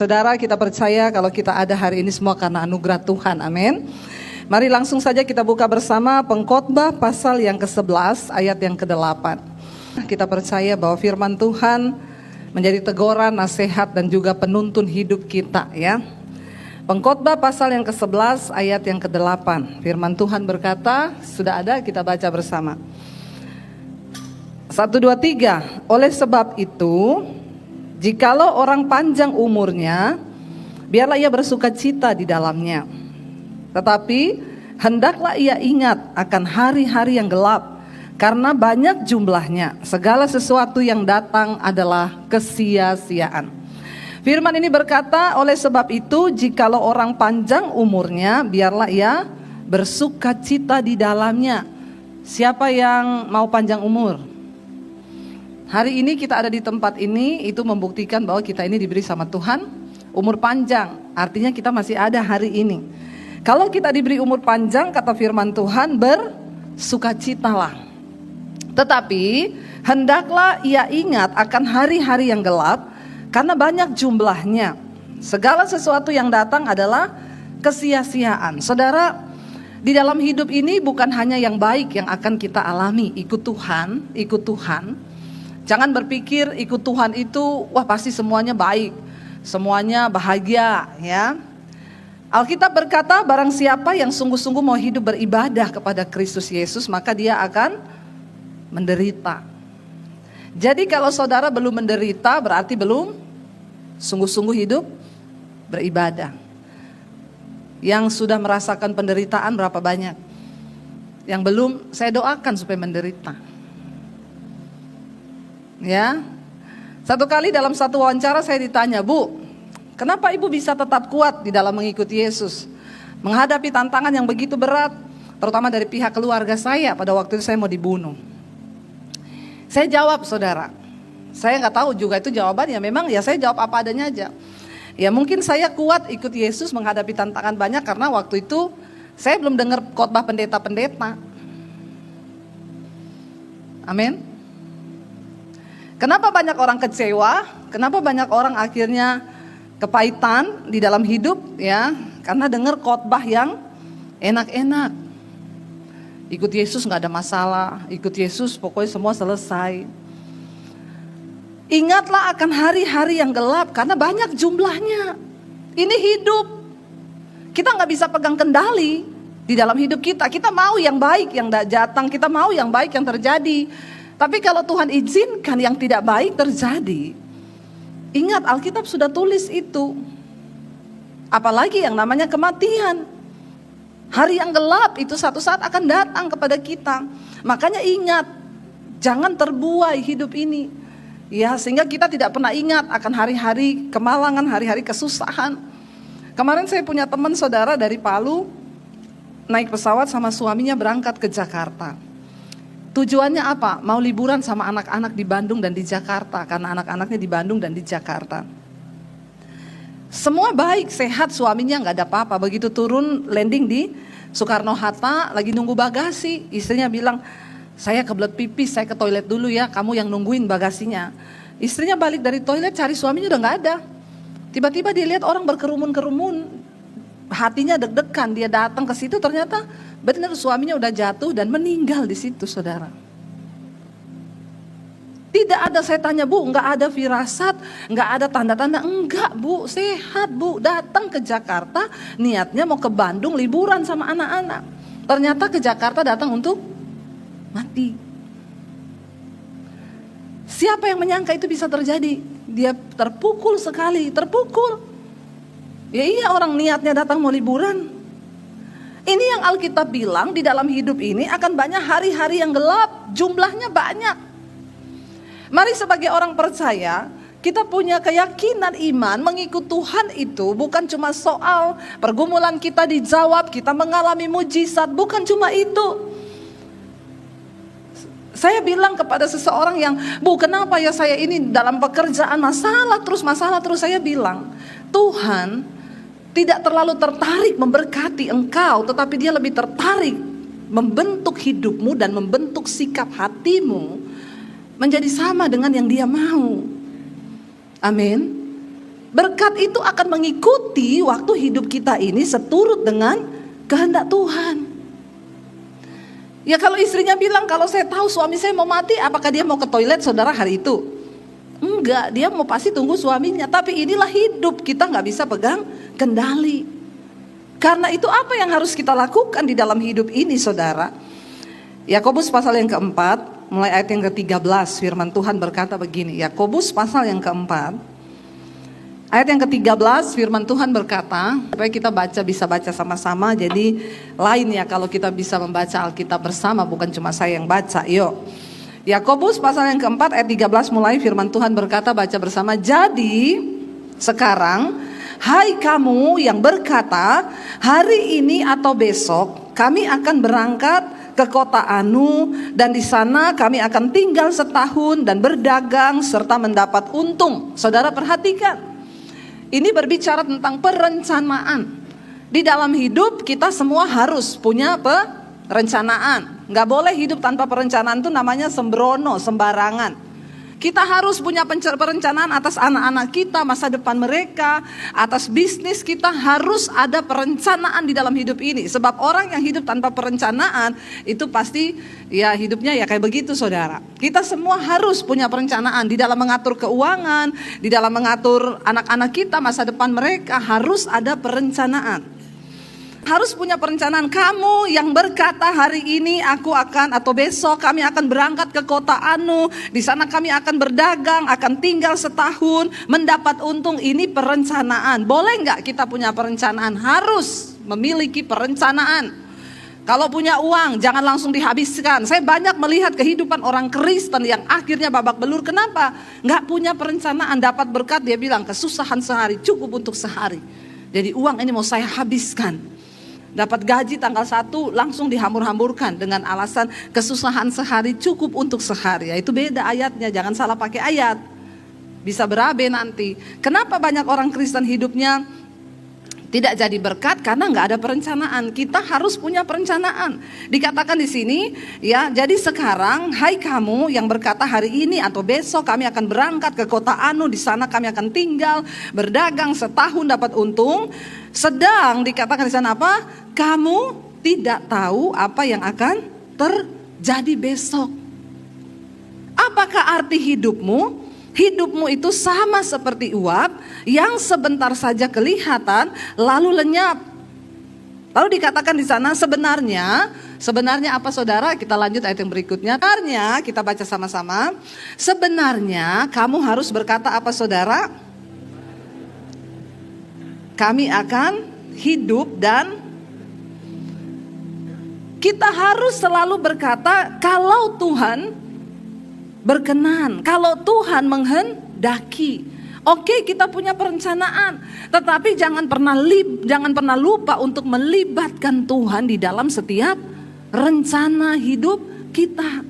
Saudara, kita percaya kalau kita ada hari ini semua karena anugerah Tuhan, amin. Mari langsung saja kita buka bersama Pengkhotbah pasal yang ke-11 ayat yang ke-8. Kita percaya bahwa firman Tuhan menjadi teguran, nasihat dan juga penuntun hidup kita, ya. Pengkhotbah pasal yang ke-11 ayat yang ke-8. Firman Tuhan berkata, sudah ada, kita baca bersama. 1, 2, 3. Oleh sebab itu, jikalau orang panjang umurnya, biarlah ia bersukacita di dalamnya. Tetapi hendaklah ia ingat akan hari-hari yang gelap, karena banyak jumlahnya. Segala sesuatu yang datang adalah kesia-siaan. Firman ini berkata, oleh sebab itu jikalau orang panjang umurnya, biarlah ia bersukacita di dalamnya. Siapa yang mau panjang umur? Hari ini kita ada di tempat ini, itu membuktikan bahwa kita ini diberi sama Tuhan umur panjang. Artinya kita masih ada hari ini. Kalau kita diberi umur panjang, kata firman Tuhan, bersukacitalah. Tetapi hendaklah ia ingat akan hari-hari yang gelap, karena banyak jumlahnya. Segala sesuatu yang datang adalah kesia-siaan. Saudara, di dalam hidup ini bukan hanya yang baik yang akan kita alami. Ikut Tuhan, ikut Tuhan. Jangan berpikir ikut Tuhan itu, wah pasti semuanya baik, semuanya bahagia, ya. Alkitab berkata, barang siapa yang sungguh-sungguh mau hidup beribadah kepada Kristus Yesus, maka dia akan menderita. Jadi kalau saudara belum menderita, berarti belum sungguh-sungguh hidup beribadah. Yang sudah merasakan penderitaan berapa banyak? Yang belum, saya doakan supaya menderita. Ya, satu kali dalam satu wawancara saya ditanya, Bu, kenapa ibu bisa tetap kuat di dalam mengikuti Yesus, menghadapi tantangan yang begitu berat, terutama dari pihak keluarga saya. Pada waktu itu saya mau dibunuh. Saya jawab, saudara, saya nggak tahu juga itu jawabannya. Memang ya saya jawab apa adanya aja. Ya mungkin saya kuat ikut Yesus menghadapi tantangan banyak karena waktu itu saya belum dengar khotbah pendeta-pendeta. Amin. Kenapa banyak orang kecewa? Kenapa banyak orang akhirnya kepahitan di dalam hidup? Ya, karena dengar khotbah yang enak-enak. Ikut Yesus nggak ada masalah, ikut Yesus pokoknya semua selesai. Ingatlah akan hari-hari yang gelap, karena banyak jumlahnya. Ini hidup, kita nggak bisa pegang kendali di dalam hidup kita. Kita mau yang baik yang datang, kita mau yang baik yang terjadi. Tapi kalau Tuhan izinkan yang tidak baik terjadi, ingat Alkitab sudah tulis itu. Apalagi yang namanya kematian. Hari yang gelap itu satu saat akan datang kepada kita. Makanya ingat, jangan terbuai hidup ini. Ya, sehingga kita tidak pernah ingat akan hari-hari kemalangan, hari-hari kesusahan. Kemarin saya punya teman saudara dari Palu, naik pesawat sama suaminya berangkat ke Jakarta. Tujuannya apa? Mau liburan sama anak-anak di Bandung dan di Jakarta, karena anak-anaknya di Bandung dan di Jakarta. Semua baik, sehat, suaminya nggak ada apa-apa. Begitu turun landing di Soekarno-Hatta, lagi nunggu bagasi, istrinya bilang, saya kebelet pipis, saya ke toilet dulu ya, kamu yang nungguin bagasinya. Istrinya balik dari toilet, cari suaminya udah nggak ada. Tiba-tiba dia lihat orang berkerumun-kerumun, hatinya deg-degan, dia datang ke situ, ternyata benar suaminya udah jatuh dan meninggal di situ, saudara. Tidak ada, saya tanya, Bu, nggak ada firasat, nggak ada tanda-tanda? Enggak, Bu, sehat, Bu. Datang ke Jakarta, niatnya mau ke Bandung liburan sama anak-anak. Ternyata ke Jakarta datang untuk mati. Siapa yang menyangka itu bisa terjadi? Dia terpukul sekali, terpukul. Ya iya, orang niatnya datang mau liburan. Ini yang Alkitab bilang, di dalam hidup ini akan banyak hari-hari yang gelap, jumlahnya banyak. Mari sebagai orang percaya, kita punya keyakinan iman mengikut Tuhan itu bukan cuma soal pergumulan kita dijawab, kita mengalami mujizat, bukan cuma itu. Saya bilang kepada seseorang yang, Bu, kenapa ya saya ini dalam pekerjaan masalah terus, saya bilang, Tuhan tidak terlalu tertarik memberkati engkau, tetapi dia lebih tertarik membentuk hidupmu dan membentuk sikap hatimu menjadi sama dengan yang dia mau. Amin. Berkat itu akan mengikuti waktu hidup kita ini seturut dengan kehendak Tuhan. Ya kalau istrinya bilang, kalau saya tahu suami saya mau mati, apakah dia mau ke toilet saudara hari itu? Enggak, dia mau pasti tunggu suaminya. Tapi inilah hidup, kita gak bisa pegang kendali. Karena itu apa yang harus kita lakukan di dalam hidup ini saudara? Yakobus pasal yang keempat, mulai ayat yang ke-13, firman Tuhan berkata begini. Yakobus pasal yang keempat, ayat yang ke-13, firman Tuhan berkata, supaya kita bisa baca sama-sama. Jadi lain ya kalau kita bisa membaca Alkitab bersama, bukan cuma saya yang baca. Yuk, Yakobus pasal yang keempat ayat 13 mulai, firman Tuhan berkata, baca bersama. Jadi sekarang, hai kamu yang berkata, hari ini atau besok kami akan berangkat ke kota Anu, dan di sana kami akan tinggal setahun dan berdagang serta mendapat untung. Saudara perhatikan, ini berbicara tentang perencanaan. Di dalam hidup kita semua harus punya perencanaan. Gak boleh hidup tanpa perencanaan, itu namanya sembrono, sembarangan. Kita harus punya perencanaan atas anak-anak kita, masa depan mereka, atas bisnis kita, harus ada perencanaan di dalam hidup ini. Sebab orang yang hidup tanpa perencanaan itu pasti ya hidupnya ya kayak begitu saudara. Kita semua harus punya perencanaan di dalam mengatur keuangan, di dalam mengatur anak-anak kita, masa depan mereka, harus ada perencanaan. Harus punya perencanaan. Kamu yang berkata hari ini aku akan, atau besok kami akan berangkat ke kota Anu, di sana kami akan berdagang, akan tinggal setahun, mendapat untung. Ini perencanaan. Boleh nggak kita punya perencanaan? Harus memiliki perencanaan. Kalau punya uang jangan langsung dihabiskan. Saya banyak melihat kehidupan orang Kristen yang akhirnya babak belur. Kenapa? Nggak punya perencanaan. Dapat berkat, dia bilang kesusahan sehari cukup untuk sehari. Jadi uang ini mau saya habiskan. Dapat gaji tanggal 1 langsung dihambur-hamburkan dengan alasan kesusahan sehari cukup untuk sehari. Ya, itu beda ayatnya, jangan salah pakai ayat. Bisa berabe nanti. Kenapa banyak orang Kristen hidupnya tidak jadi berkat? Karena nggak ada perencanaan. Kita harus punya perencanaan. Dikatakan di sini, ya, jadi sekarang, hai kamu yang berkata hari ini atau besok kami akan berangkat ke kota Anu, di sana kami akan tinggal, berdagang setahun dapat untung. Sedang dikatakan di sana apa? Kamu tidak tahu apa yang akan terjadi besok. Apakah arti hidupmu? Hidupmu itu sama seperti uap yang sebentar saja kelihatan lalu lenyap. Lalu dikatakan di sana sebenarnya apa saudara? Kita lanjut ayat yang berikutnya. Sebenarnya kita baca sama-sama. Sebenarnya kamu harus berkata apa saudara? Kami akan hidup, dan kita harus selalu berkata kalau Tuhan berkenan, kalau Tuhan menghendaki. Oke, kita punya perencanaan, tetapi jangan pernah lupa untuk melibatkan Tuhan di dalam setiap rencana hidup kita.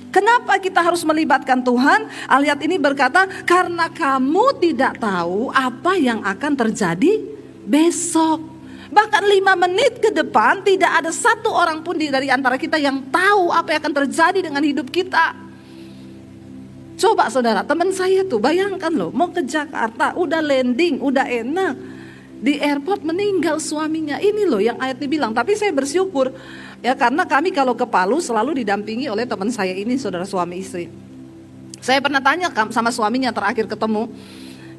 Kenapa kita harus melibatkan Tuhan? Ayat ini berkata, karena kamu tidak tahu apa yang akan terjadi besok. Bahkan 5 menit ke depan tidak ada satu orang pun dari antara kita yang tahu apa yang akan terjadi dengan hidup kita. Coba saudara, teman saya tuh bayangkan loh, mau ke Jakarta, udah landing, udah enak, di airport meninggal suaminya. Ini loh yang ayat dibilang. Tapi saya bersyukur ya, karena kami kalau ke Palu selalu didampingi oleh teman saya ini, saudara suami istri. Saya pernah tanya sama suaminya terakhir ketemu,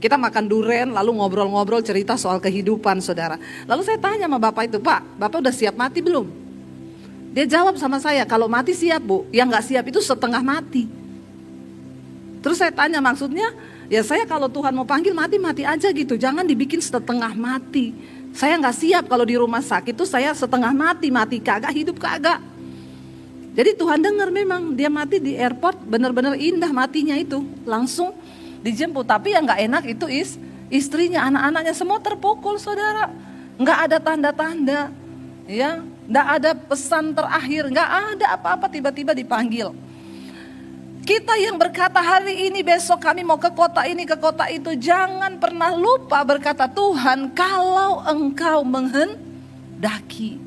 kita makan duren lalu ngobrol-ngobrol cerita soal kehidupan saudara. Lalu saya tanya sama bapak itu, Pak, bapak udah siap mati belum? Dia jawab sama saya, kalau mati siap bu, yang gak siap itu setengah mati. Terus saya tanya maksudnya, ya saya kalau Tuhan mau panggil mati-mati aja gitu, jangan dibikin setengah mati. Saya gak siap kalau di rumah sakit itu saya setengah mati kagak, hidup kagak. Jadi Tuhan dengar memang dia mati di airport, benar-benar indah matinya itu, langsung dijemput. Tapi yang gak enak itu istrinya, anak-anaknya semua terpukul saudara. Gak ada tanda-tanda, ya, gak ada pesan terakhir, gak ada apa-apa, tiba-tiba dipanggil. Kita yang berkata hari ini besok kami mau ke kota ini ke kota itu, jangan pernah lupa berkata Tuhan kalau engkau menghendaki.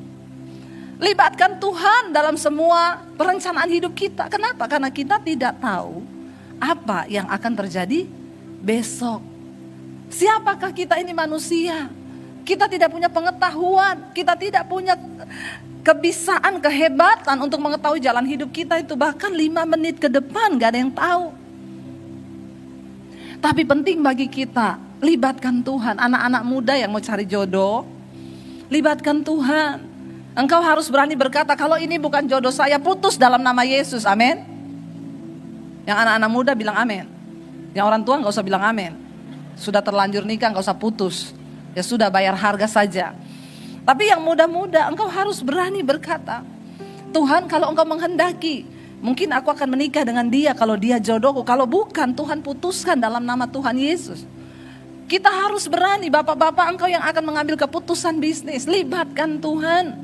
Libatkan Tuhan dalam semua perencanaan hidup kita. Kenapa? Karena kita tidak tahu apa yang akan terjadi besok. Siapakah kita ini manusia? Kita tidak punya pengetahuan, kita tidak punya kebisaan, kehebatan untuk mengetahui jalan hidup kita itu. Bahkan 5 menit ke depan gak ada yang tahu. Tapi penting bagi kita, libatkan Tuhan. Anak-anak muda yang mau cari jodoh, libatkan Tuhan. Engkau harus berani berkata, kalau ini bukan jodoh saya, putus dalam nama Yesus, amin. Yang anak-anak muda bilang amin. Yang orang tua gak usah bilang amin. Sudah terlanjur nikah gak usah putus. Ya sudah, bayar harga saja. Tapi yang muda-muda, engkau harus berani berkata, Tuhan kalau engkau menghendaki, mungkin aku akan menikah dengan dia kalau dia jodohku. Kalau bukan, Tuhan putuskan dalam nama Tuhan Yesus. Kita harus berani, bapak-bapak engkau yang akan mengambil keputusan bisnis, libatkan Tuhan.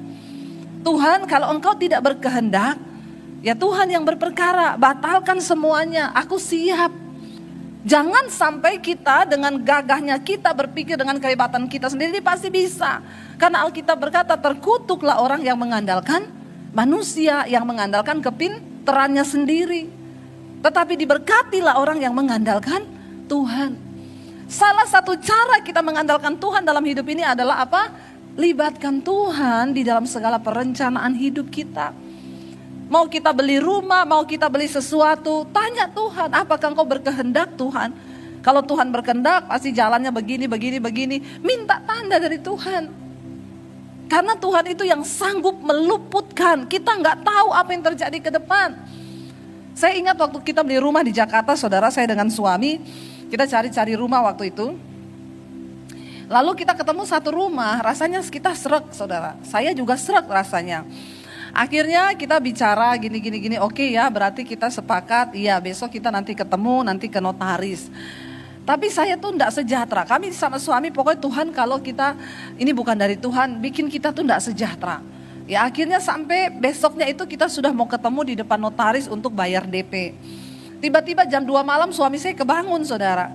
Tuhan kalau engkau tidak berkehendak, ya Tuhan yang berperkara, batalkan semuanya, aku siap. Jangan sampai kita dengan gagahnya kita berpikir dengan kehebatan kita sendiri pasti bisa. Karena Alkitab berkata terkutuklah orang yang mengandalkan manusia, yang mengandalkan kepintarannya sendiri. Tetapi diberkatilah orang yang mengandalkan Tuhan. Salah satu cara kita mengandalkan Tuhan dalam hidup ini adalah apa? Libatkan Tuhan di dalam segala perencanaan hidup kita. Mau kita beli rumah, mau kita beli sesuatu, tanya Tuhan, apakah engkau berkehendak Tuhan? Kalau Tuhan berkehendak, pasti jalannya begini. Minta tanda dari Tuhan. Karena Tuhan itu yang sanggup meluputkan. Kita nggak tahu apa yang terjadi ke depan. Saya ingat waktu kita beli rumah di Jakarta, saudara, saya dengan suami, kita cari-cari rumah waktu itu. Lalu kita ketemu satu rumah, rasanya kita srek, saudara. Saya juga srek rasanya. Akhirnya kita bicara gini, oke ya, berarti kita sepakat, iya besok kita nanti ketemu, nanti ke notaris. Tapi saya tuh enggak sejahtera, kami sama suami pokoknya Tuhan kalau kita, ini bukan dari Tuhan, bikin kita tuh enggak sejahtera. Ya akhirnya sampai besoknya itu kita sudah mau ketemu di depan notaris untuk bayar DP. Tiba-tiba jam 2 malam suami saya kebangun, saudara.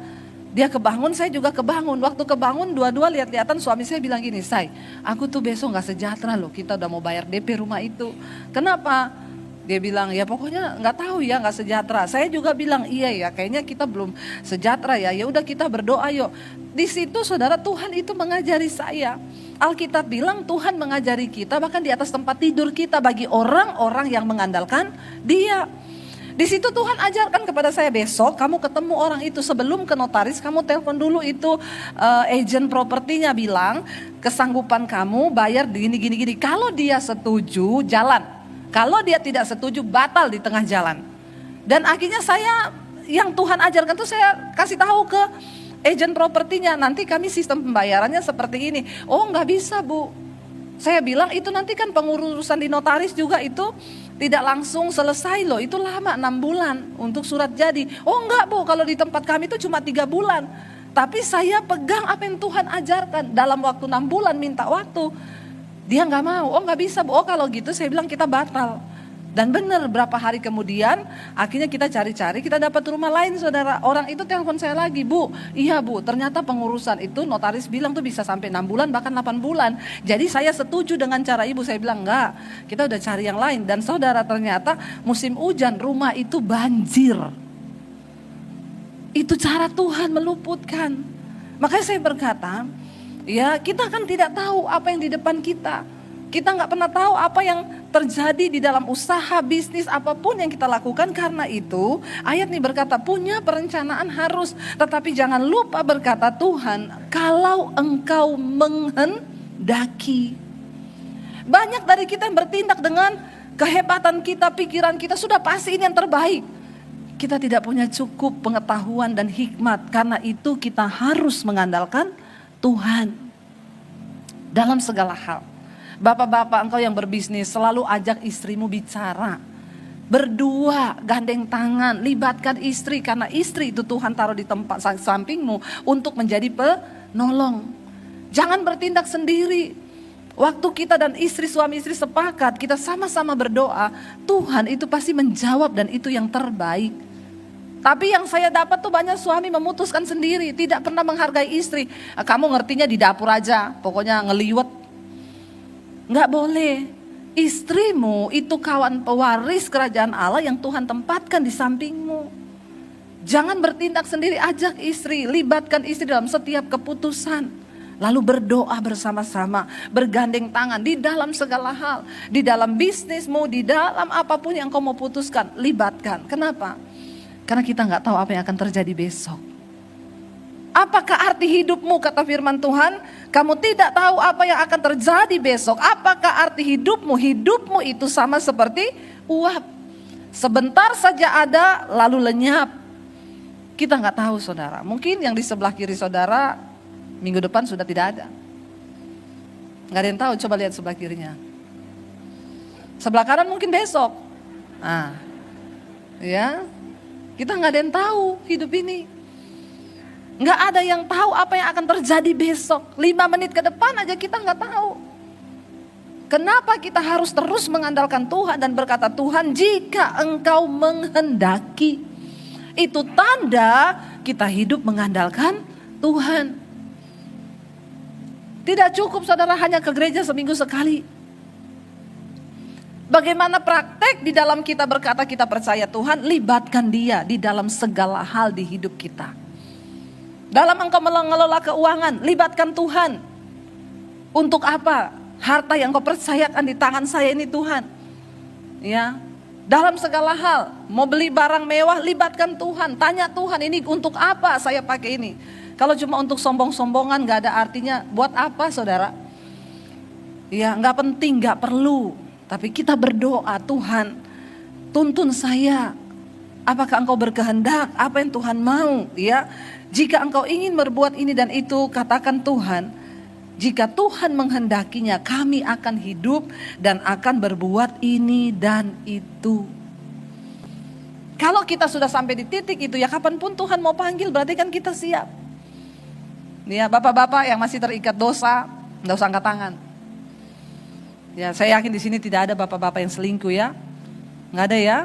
Dia kebangun, saya juga kebangun. Waktu kebangun dua-dua lihat-lihatan, suami saya bilang gini, Say, aku tuh besok gak sejahtera loh, kita udah mau bayar DP rumah itu. Kenapa? Dia bilang, ya pokoknya gak tahu ya, gak sejahtera. Saya juga bilang, iya ya, kayaknya kita belum sejahtera ya. Ya udah kita berdoa yuk. Di situ saudara, Tuhan itu mengajari saya. Alkitab bilang Tuhan mengajari kita bahkan di atas tempat tidur kita bagi orang-orang yang mengandalkan Dia. Di situ Tuhan ajarkan kepada saya, besok kamu ketemu orang itu, sebelum ke notaris kamu telepon dulu itu agent propertinya, bilang kesanggupan kamu bayar gini. Kalau dia setuju jalan, kalau dia tidak setuju batal di tengah jalan. Dan akhirnya saya, yang Tuhan ajarkan tuh saya kasih tahu ke agent propertinya, nanti kami sistem pembayarannya seperti ini. Oh nggak bisa Bu, saya bilang itu nanti kan pengurusan di notaris juga itu tidak langsung selesai loh, itu lama 6 bulan untuk surat jadi. Oh enggak Bu, kalau di tempat kami itu cuma 3 bulan. Tapi saya pegang apa yang Tuhan ajarkan, dalam waktu 6 bulan minta waktu. Dia enggak mau, oh enggak bisa Bu, oh kalau gitu saya bilang kita batal. Dan benar berapa hari kemudian akhirnya kita cari-cari, kita dapat rumah lain saudara. Orang itu telepon saya lagi, Bu, iya Bu, ternyata pengurusan itu notaris bilang tuh bisa sampai 6 bulan bahkan 8 bulan. Jadi saya setuju dengan cara ibu. Saya bilang enggak, kita udah cari yang lain. Dan saudara, ternyata musim hujan rumah itu banjir. Itu cara Tuhan meluputkan. Makanya saya berkata, ya kita kan tidak tahu apa yang di depan kita. Kita nggak pernah tahu apa yang terjadi di dalam usaha, bisnis, apapun yang kita lakukan. Karena itu ayat ini berkata punya perencanaan harus. Tetapi jangan lupa berkata Tuhan, kalau engkau menghendaki. Banyak dari kita yang bertindak dengan kehebatan kita, pikiran kita, sudah pasti ini yang terbaik. Kita tidak punya cukup pengetahuan dan hikmat. Karena itu kita harus mengandalkan Tuhan dalam segala hal. Bapak-bapak engkau yang berbisnis, selalu ajak istrimu bicara. Berdua, gandeng tangan, libatkan istri. Karena istri itu Tuhan taruh di tempat sampingmu untuk menjadi penolong. Jangan bertindak sendiri. Waktu kita dan istri, suami istri sepakat, kita sama-sama berdoa, Tuhan itu pasti menjawab dan itu yang terbaik. Tapi yang saya dapat tuh banyak suami memutuskan sendiri, tidak pernah menghargai istri. Kamu ngertinya di dapur aja, pokoknya ngeliwet. Nggak boleh. Istrimu itu kawan pewaris kerajaan Allah yang Tuhan tempatkan di sampingmu. Jangan bertindak sendiri, ajak istri, libatkan istri dalam setiap keputusan. Lalu berdoa bersama-sama, bergandeng tangan di dalam segala hal. Di dalam bisnismu, di dalam apapun yang kau mau putuskan, libatkan. Kenapa? Karena kita nggak tahu apa yang akan terjadi besok. Apakah arti hidupmu, kata firman Tuhan? Kamu tidak tahu apa yang akan terjadi besok. Apakah arti hidupmu? Hidupmu itu sama seperti uap. Sebentar saja ada, lalu lenyap. Kita nggak tahu, saudara. Mungkin yang di sebelah kiri saudara minggu depan sudah tidak ada. Nggak ada yang tahu, coba lihat sebelah kirinya. Sebelah kanan mungkin besok. Nah, ya, kita nggak ada yang tahu hidup ini. Nggak ada yang tahu apa yang akan terjadi besok. 5 menit ke depan aja kita nggak tahu. Kenapa kita harus terus mengandalkan Tuhan dan berkata, Tuhan, jika Engkau menghendaki. Itu tanda kita hidup mengandalkan Tuhan. Tidak cukup saudara hanya ke gereja seminggu sekali. Bagaimana praktek di dalam kita berkata kita percaya Tuhan, libatkan Dia di dalam segala hal di hidup kita. Dalam engkau mengelola keuangan, libatkan Tuhan. Untuk apa? Harta yang kau percayakan di tangan saya ini Tuhan. Ya, dalam segala hal, mau beli barang mewah, libatkan Tuhan. Tanya Tuhan, ini untuk apa saya pakai ini? Kalau cuma untuk sombong-sombongan gak ada artinya, buat apa saudara? Ya gak penting, gak perlu. Tapi kita berdoa, Tuhan tuntun saya. Apakah Engkau berkehendak? Apa yang Tuhan mau? Ya, jika Engkau ingin berbuat ini dan itu, katakan Tuhan, jika Tuhan menghendakinya, kami akan hidup dan akan berbuat ini dan itu. Kalau kita sudah sampai di titik itu, ya kapanpun Tuhan mau panggil, berarti kan kita siap. Ya, bapak-bapak yang masih terikat dosa, enggak usah angkat tangan. Ya, saya yakin di sini tidak ada bapak-bapak yang selingkuh ya. Enggak ada ya?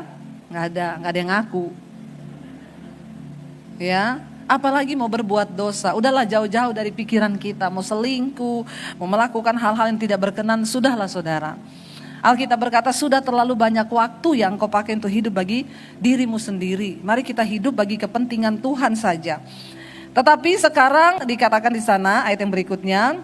Enggak ada yang ngaku. Ya, apalagi mau berbuat dosa. Udahlah, jauh-jauh dari pikiran kita, mau selingkuh, mau melakukan hal-hal yang tidak berkenan, sudahlah saudara. Alkitab berkata, sudah terlalu banyak waktu yang kau pakai untuk hidup bagi dirimu sendiri. Mari kita hidup bagi kepentingan Tuhan saja. Tetapi sekarang dikatakan di sana ayat yang berikutnya,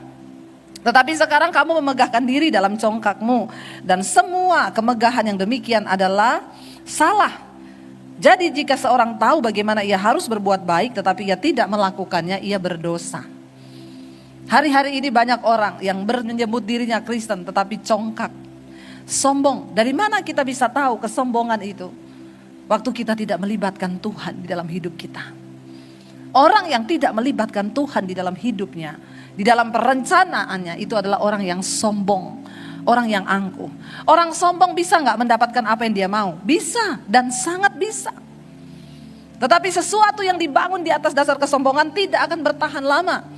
tetapi sekarang kamu memegahkan diri dalam congkakmu, dan semua kemegahan yang demikian adalah salah. Jadi jika seorang tahu bagaimana ia harus berbuat baik tetapi ia tidak melakukannya, ia berdosa. Hari-hari ini banyak orang yang menyebut dirinya Kristen tetapi congkak, sombong. Dari mana kita bisa tahu kesombongan itu? Waktu kita tidak melibatkan Tuhan di dalam hidup kita. Orang yang tidak melibatkan Tuhan di dalam hidupnya, di dalam perencanaannya, itu adalah orang yang sombong, orang yang angkuh. Orang sombong bisa gak mendapatkan apa yang dia mau? Bisa, dan sangat bisa. Tetapi sesuatu yang dibangun di atas dasar kesombongan tidak akan bertahan lama.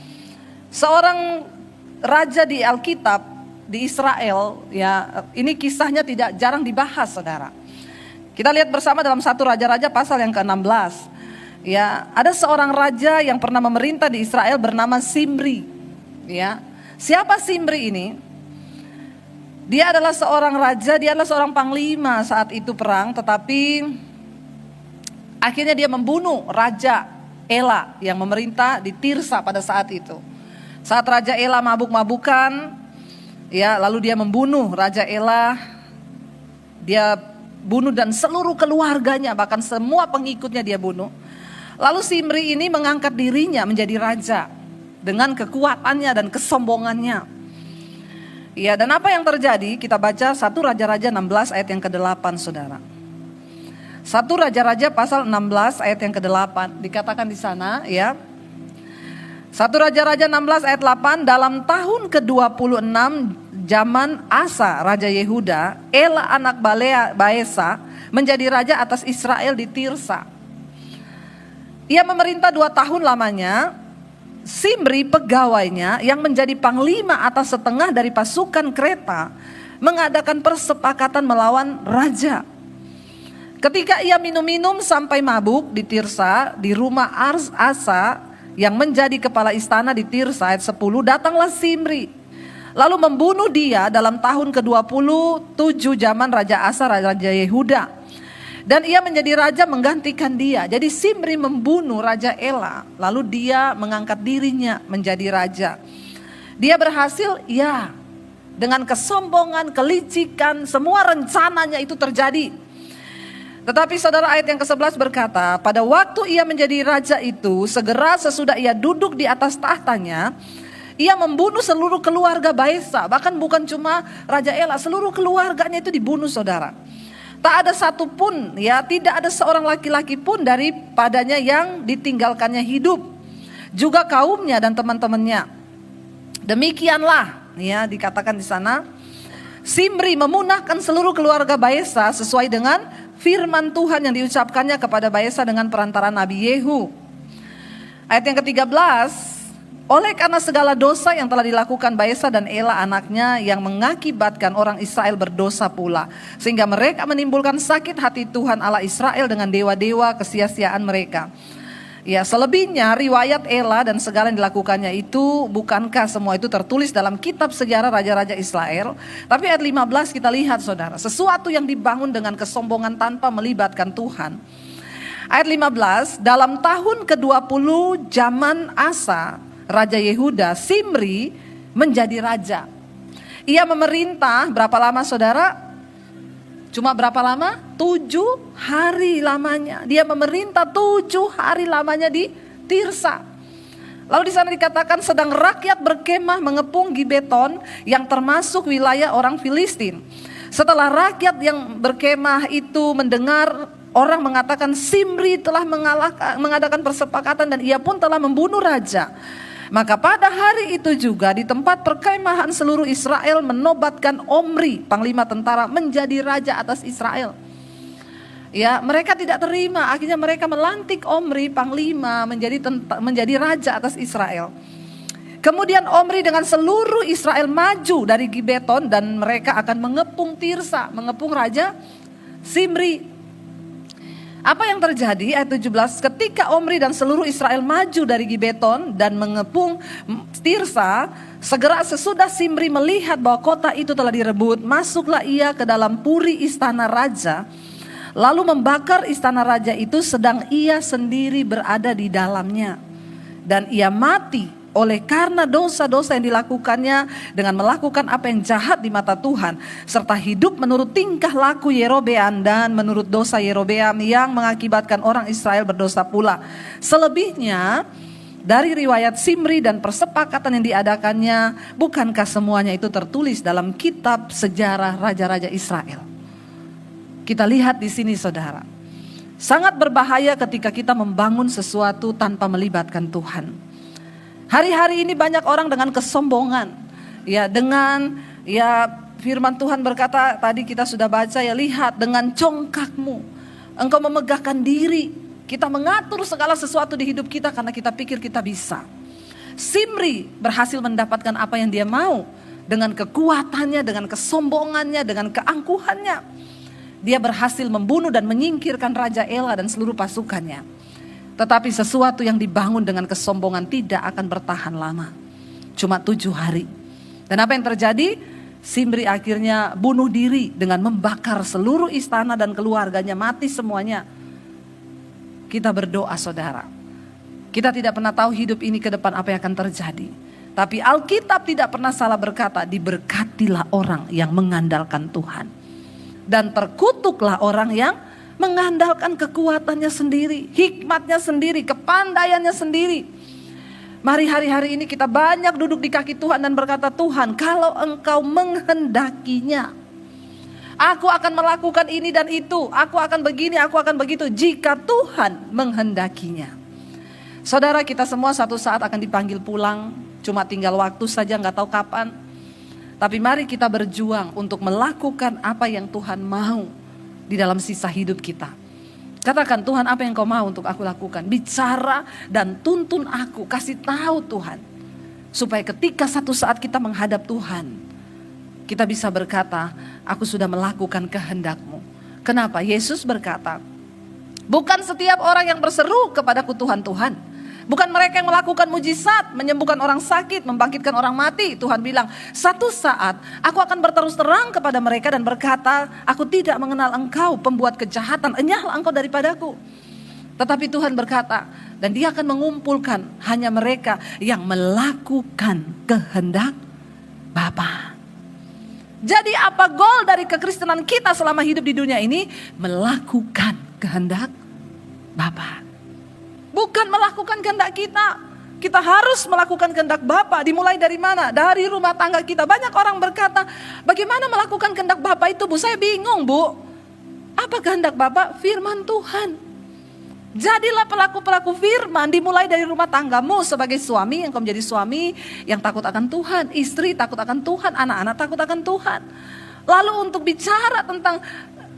Seorang raja di Alkitab, di Israel, ya, ini kisahnya tidak jarang dibahas saudara. Kita lihat bersama dalam 1 Raja-Raja pasal yang ke-16. Ya, ada seorang raja yang pernah memerintah di Israel bernama Simri. Ya, siapa Simri ini? Dia adalah seorang raja, dia adalah seorang panglima saat itu perang, tetapi akhirnya dia membunuh Raja Ela yang memerintah di Tirsa pada saat itu. Saat Raja Ela mabuk-mabukan, ya, lalu dia membunuh Raja Ela. Dia bunuh dan seluruh keluarganya, bahkan semua pengikutnya dia bunuh. Lalu Simri ini mengangkat dirinya menjadi raja dengan kekuatannya dan kesombongannya. Ya, dan apa yang terjadi? Kita baca 1 Raja-Raja 16 ayat yang ke-8 saudara. 1 Raja-Raja pasal 16 ayat yang ke-8 dikatakan di sana ya. 1 Raja-Raja 16 ayat 8, dalam tahun ke-26 zaman Asa Raja Yehuda, Ela anak Baesa menjadi raja atas Israel di Tirsa. Ia memerintah 2 tahun lamanya. Simri pegawainya yang menjadi panglima atas setengah dari pasukan kereta mengadakan persepakatan melawan raja. Ketika ia minum-minum sampai mabuk di Tirsa, di rumah Asa yang menjadi kepala istana di Tirsa, ayat 10, datanglah Simri lalu membunuh dia dalam tahun ke-27 zaman Raja Asa Raja Yehuda. Dan ia menjadi raja menggantikan dia. Jadi Simri membunuh Raja Ela, lalu dia mengangkat dirinya menjadi raja. Dia berhasil, ya, dengan kesombongan, kelicikan, semua rencananya itu terjadi. Tetapi saudara, ayat yang ke-11 berkata, pada waktu ia menjadi raja itu, segera sesudah ia duduk di atas tahtanya, ia membunuh seluruh keluarga Baesa. Bahkan bukan cuma Raja Ela, seluruh keluarganya itu dibunuh, saudara. Tak ada satupun, ya, tidak ada seorang laki-laki pun daripadanya yang ditinggalkannya hidup. Juga kaumnya dan teman-temannya. Demikianlah, ya, dikatakan di sana, Simri memunahkan seluruh keluarga Baesa sesuai dengan firman Tuhan yang diucapkannya kepada Baesa dengan perantara Nabi Yehu. Ayat yang ke-13, oleh karena segala dosa yang telah dilakukan Baesa dan Ela anaknya yang mengakibatkan orang Israel berdosa pula, sehingga mereka menimbulkan sakit hati Tuhan Allah Israel dengan dewa-dewa kesia-siaan mereka. Ya, selebihnya riwayat Ela dan segala yang dilakukannya itu, bukankah semua itu tertulis dalam kitab sejarah raja-raja Israel? Tapi ayat 15 kita lihat, saudara, sesuatu yang dibangun dengan kesombongan tanpa melibatkan Tuhan. Ayat 15, dalam tahun ke-20 zaman Asa, Raja Yehuda, Simri menjadi raja. Ia memerintah berapa lama, saudara? Cuma berapa lama? 7 hari lamanya. Dia memerintah 7 hari lamanya di Tirsa. Lalu di sana dikatakan sedang rakyat berkemah mengepung Gibeton yang termasuk wilayah orang Filistin. Setelah rakyat yang berkemah itu mendengar orang mengatakan Simri telah mengadakan persepakatan dan ia pun telah membunuh raja. Maka pada hari itu juga di tempat perkemahan seluruh Israel menobatkan Omri, panglima tentara, menjadi raja atas Israel. Ya, mereka tidak terima, akhirnya mereka melantik Omri, panglima, menjadi raja atas Israel. Kemudian Omri dengan seluruh Israel maju dari Gibeton dan mereka akan mengepung Tirsa, mengepung raja Simri. Apa yang terjadi? Ayat 17, ketika Omri dan seluruh Israel maju dari Gibeton dan mengepung Tirsa, segera sesudah Simri melihat bahwa kota itu telah direbut, masuklah ia ke dalam puri istana raja, lalu membakar istana raja itu sedang ia sendiri berada di dalamnya. Dan ia mati oleh karena dosa-dosa yang dilakukannya dengan melakukan apa yang jahat di mata Tuhan, serta hidup menurut tingkah laku Yerobeam dan menurut dosa Yerobeam yang mengakibatkan orang Israel berdosa pula. Selebihnya dari riwayat Simri dan persepakatan yang diadakannya, bukankah semuanya itu tertulis dalam kitab sejarah raja-raja Israel? Kita lihat di sini, saudara. Sangat berbahaya ketika kita membangun sesuatu tanpa melibatkan Tuhan. Hari-hari ini banyak orang dengan kesombongan, ya, dengan, ya, firman Tuhan berkata tadi kita sudah baca, ya, lihat dengan congkakmu engkau memegahkan diri. Kita mengatur segala sesuatu di hidup kita karena kita pikir kita bisa. Simri berhasil mendapatkan apa yang dia mau dengan kekuatannya, dengan kesombongannya, dengan keangkuhannya. Dia berhasil membunuh dan menyingkirkan Raja Ela dan seluruh pasukannya. Tetapi sesuatu yang dibangun dengan kesombongan tidak akan bertahan lama. Cuma 7 hari. Dan apa yang terjadi? Simri akhirnya bunuh diri dengan membakar seluruh istana dan keluarganya, mati semuanya. Kita berdoa, saudara. Kita tidak pernah tahu hidup ini ke depan apa yang akan terjadi. Tapi Alkitab tidak pernah salah berkata, diberkatilah orang yang mengandalkan Tuhan. Dan terkutuklah orang yang mengandalkan kekuatannya sendiri, hikmatnya sendiri, kepandaiannya sendiri. Mari hari-hari ini kita banyak duduk di kaki Tuhan dan berkata, Tuhan, kalau engkau menghendakinya, aku akan melakukan ini dan itu, aku akan begini, aku akan begitu, jika Tuhan menghendakinya. Saudara, kita semua satu saat akan dipanggil pulang, cuma tinggal waktu saja, gak tahu kapan. Tapi mari kita berjuang untuk melakukan apa yang Tuhan mau di dalam sisa hidup kita. Katakan, Tuhan, apa yang kau mau untuk aku lakukan? Bicara dan tuntun aku, kasih tahu Tuhan. Supaya ketika satu saat kita menghadap Tuhan, kita bisa berkata, aku sudah melakukan kehendak-Mu. Kenapa? Yesus berkata, bukan setiap orang yang berseru kepadaku Tuhan, Tuhan, Bukan mereka yang melakukan mujizat, menyembuhkan orang sakit, membangkitkan orang mati. Tuhan bilang, satu saat aku akan berterus terang kepada mereka dan berkata, aku tidak mengenal engkau pembuat kejahatan, enyahlah engkau daripadaku. Tetapi Tuhan berkata, dan dia akan mengumpulkan hanya mereka yang melakukan kehendak Bapa. Jadi apa goal dari kekristenan kita selama hidup di dunia ini? Melakukan kehendak Bapa. Bukan melakukan kehendak kita. Kita harus melakukan kehendak Bapa. Dimulai dari mana? Dari rumah tangga kita. Banyak orang berkata, bagaimana melakukan kehendak Bapa itu, Bu? Saya bingung, Bu. Apa kehendak Bapa? Firman Tuhan. Jadilah pelaku-pelaku firman, dimulai dari rumah tanggamu sebagai suami, yang kau menjadi suami yang takut akan Tuhan, istri takut akan Tuhan, anak-anak takut akan Tuhan. Lalu untuk bicara tentang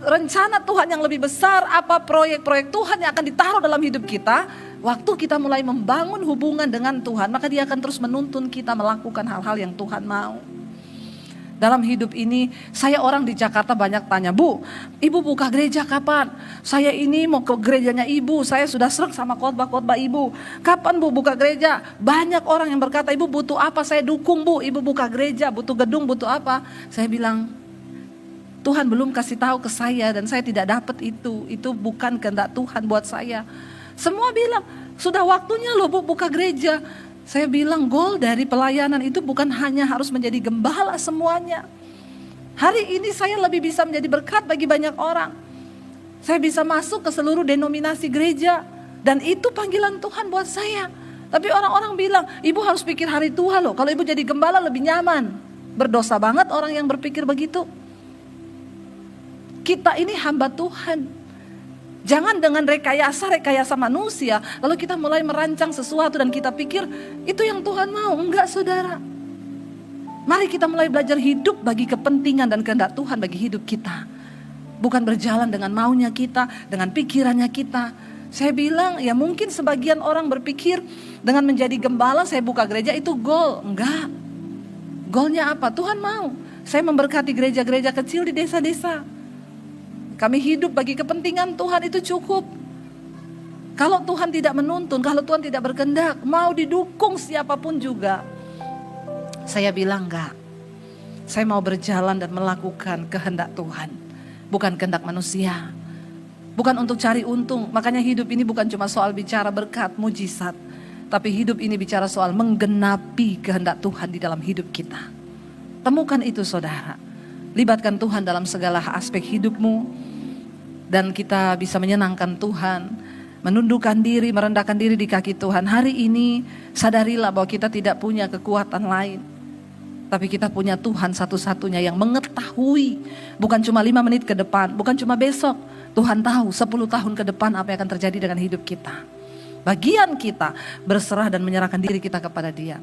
rencana Tuhan yang lebih besar, apa proyek-proyek Tuhan yang akan ditaruh dalam hidup kita, waktu kita mulai membangun hubungan dengan Tuhan, maka dia akan terus menuntun kita melakukan hal-hal yang Tuhan mau. Dalam hidup ini, saya orang di Jakarta banyak tanya, Bu, Ibu buka gereja kapan? Saya ini mau ke gerejanya Ibu, saya sudah srek sama khotbah-khotbah Ibu. Kapan Bu buka gereja? Banyak orang yang berkata, Ibu butuh apa? Saya dukung Bu, Ibu buka gereja, butuh gedung, butuh apa? Saya bilang, Tuhan belum kasih tahu ke saya dan saya tidak dapat itu. Itu bukan kehendak Tuhan buat saya. Semua bilang, sudah waktunya loh Bu buka gereja. Saya bilang goal dari pelayanan itu bukan hanya harus menjadi gembala semuanya. Hari ini saya lebih bisa menjadi berkat bagi banyak orang. Saya bisa masuk ke seluruh denominasi gereja. Dan itu panggilan Tuhan buat saya. Tapi orang-orang bilang, Ibu harus pikir hari tua loh. Kalau Ibu jadi gembala lebih nyaman. Berdosa banget orang yang berpikir begitu. Kita ini hamba Tuhan. Jangan dengan rekayasa manusia, lalu kita mulai merancang sesuatu dan kita pikir itu yang Tuhan mau. Enggak, saudara. Mari kita mulai belajar hidup bagi kepentingan dan kehendak Tuhan bagi hidup kita. Bukan berjalan dengan maunya kita, dengan pikirannya kita. Saya bilang ya mungkin sebagian orang berpikir dengan menjadi gembala saya buka gereja itu goal. Enggak. Goalnya apa? Tuhan mau saya memberkati gereja-gereja kecil di desa-desa. Kami hidup bagi kepentingan Tuhan, itu cukup. Kalau Tuhan tidak menuntun, kalau Tuhan tidak berkehendak, mau didukung siapapun juga. Saya bilang enggak. Saya mau berjalan dan melakukan kehendak Tuhan, bukan kehendak manusia. Bukan untuk cari untung. Makanya hidup ini bukan cuma soal bicara berkat, mujizat. Tapi hidup ini bicara soal menggenapi kehendak Tuhan di dalam hidup kita. Temukan itu, saudara. Libatkan Tuhan dalam segala aspek hidupmu. Dan kita bisa menyenangkan Tuhan. Menundukkan diri, merendahkan diri di kaki Tuhan. Hari ini sadarilah bahwa kita tidak punya kekuatan lain. Tapi kita punya Tuhan satu-satunya yang mengetahui. Bukan cuma 5 menit ke depan, bukan cuma besok. Tuhan tahu 10 tahun ke depan apa yang akan terjadi dengan hidup kita. Bagian kita berserah dan menyerahkan diri kita kepada Dia.